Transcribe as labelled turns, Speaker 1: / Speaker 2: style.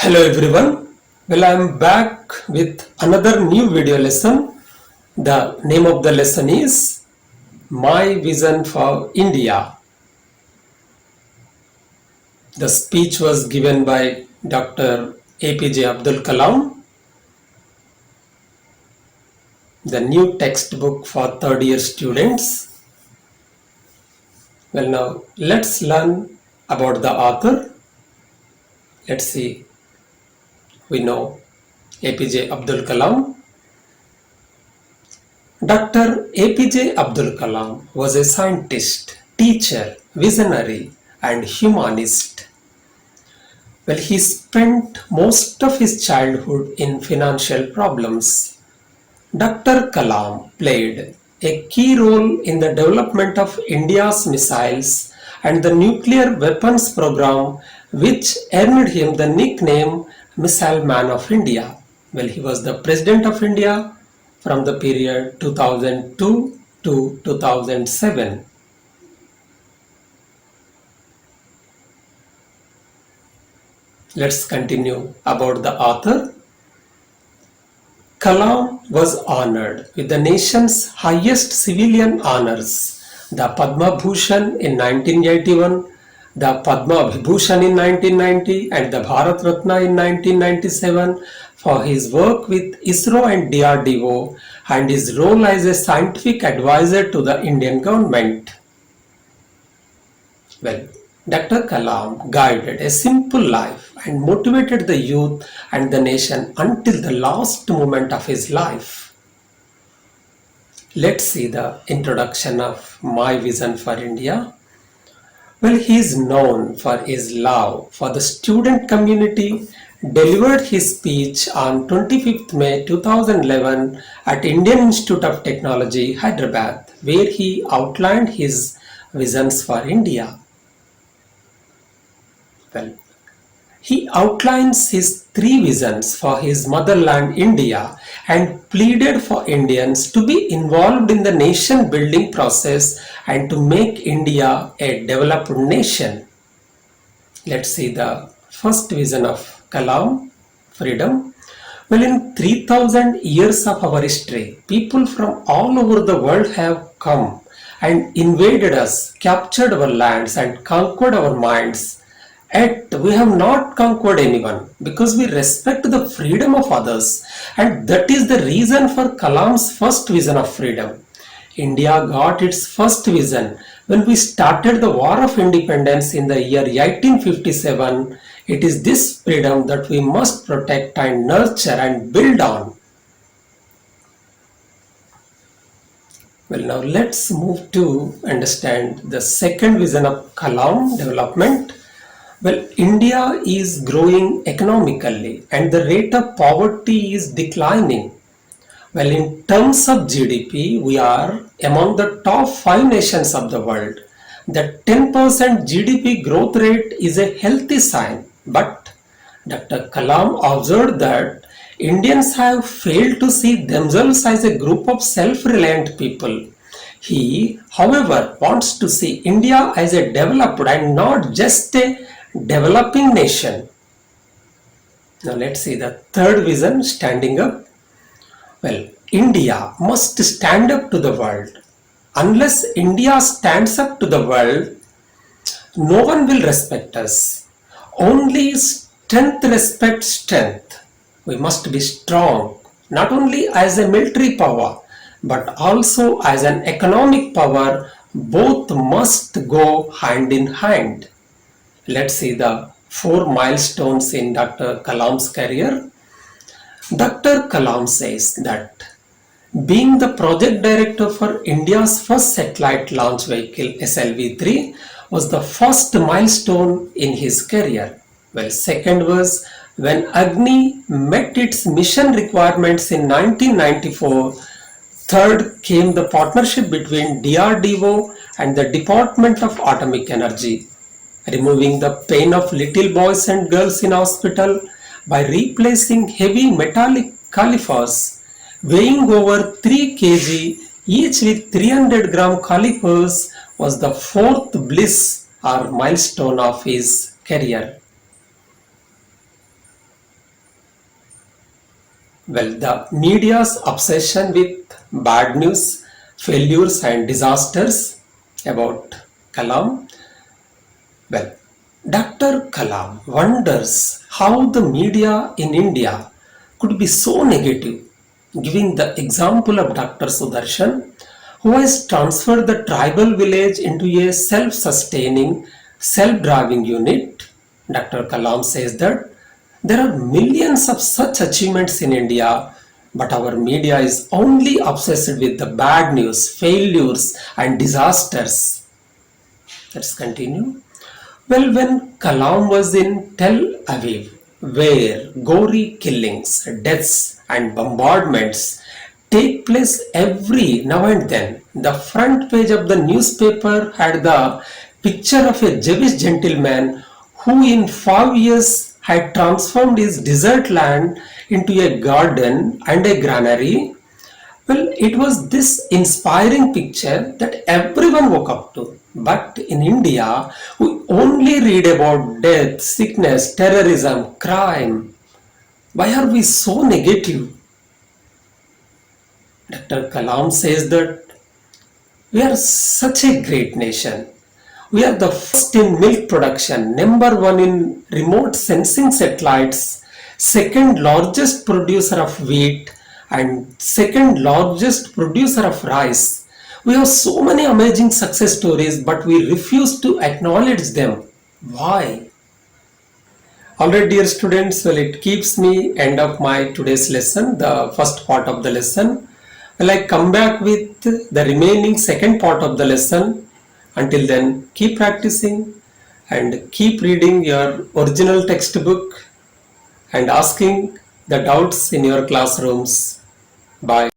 Speaker 1: Hello everyone. Well, I am back with another new video lesson. The name of the lesson is My Vision for India. The speech was given by Dr. APJ Abdul Kalam. The new textbook for third year students. Well, now let's learn about the author. Let's see. We know APJ Abdul Kalam. Dr. APJ Abdul Kalam was a scientist, teacher, visionary, and humanist. Well, he spent most of his childhood in financial problems. Dr. Kalam played a key role in the development of India's missiles and the nuclear weapons program, which earned him the nickname Missile Man of India. Well, he was the President of India from the period 2002 to 2007. Let's continue about the author. Kalam was honored with the nation's highest civilian honors, the Padma Bhushan in 1981, the Padma Vibhushan in 1990 and the Bharat Ratna in 1997 for his work with ISRO and DRDO and his role as a scientific advisor to the Indian government. Well, Dr. Kalam guided a simple life and motivated the youth and the nation until the last moment of his life. Let's see the introduction of My Vision for India. Well, he is known for his love for the student community, delivered his speech on 25th May 2011 at Indian Institute of Technology, Hyderabad, where he outlined his visions for India. Well, he outlines his three visions for his motherland India and pleaded for Indians to be involved in the nation building process and to make India a developed nation. Let's see the first vision of Kalam, freedom. Well, in 3000 years of our history, people from all over the world have come and invaded us, captured our lands and conquered our minds. Yet we have not conquered anyone because we respect the freedom of others, and that is the reason for Kalam's first vision of freedom. India got its first vision when we started the War of Independence in the year 1857. It is this freedom that we must protect and nurture and build on. Well, now let's move to understand the second vision of Kalam, development. Well, India is growing economically and the rate of poverty is declining. Well, in terms of GDP, we are among the top 5 nations of the world. The 10% GDP growth rate is a healthy sign, but Dr. Kalam observed that Indians have failed to see themselves as a group of self-reliant people. He, however, wants to see India as a developed and not just a developing nation. Now let's see the third vision, standing up. Well, India must stand up to the world. Unless India stands up to the world, no one will respect us. Only strength respects strength. We must be strong, not only as a military power, but also as an economic power. Both must go hand in hand. Let's see the 4 milestones in Dr. Kalam's career. Dr. Kalam says that being the project director for India's first satellite launch vehicle SLV-3 was the first milestone in his career. Well, second was when Agni met its mission requirements in 1994. Third came the partnership between DRDO and the Department of Atomic Energy, removing the pain of little boys and girls in hospital by replacing heavy metallic calipers weighing over 3 kg each with 300-gram calipers was the fourth bliss or milestone of his career. Well, the media's obsession with bad news, failures, and disasters about Kalam. Well, Dr. Kalam wonders how the media in India could be so negative, giving the example of Dr. Sudarshan, who has transferred the tribal village into a self sustaining, self driving unit. Dr. Kalam says that there are millions of such achievements in India, but our media is only obsessed with the bad news, failures, and disasters. Let's continue. Well, when Kalam was in Tel Aviv, where gory killings, deaths, and bombardments take place every now and then, the front page of the newspaper had the picture of a Jewish gentleman who, in 5 years, had transformed his desert land into a garden and a granary. Well, it was this inspiring picture that everyone woke up to. But in India, we only read about death, sickness, terrorism, crime. Why are we so negative? Dr. Kalam says that we are such a great nation. We are the first in milk production, number one in remote sensing satellites, second largest producer of wheat, and second largest producer of rice. We have so many amazing success stories, but we refuse to acknowledge them. Why? Alright, dear students, well, it keeps me end of my today's lesson, the first part of the lesson. Well, I come back with the remaining second part of the lesson. Until then, keep practicing and keep reading your original textbook and asking the doubts in your classrooms. Bye.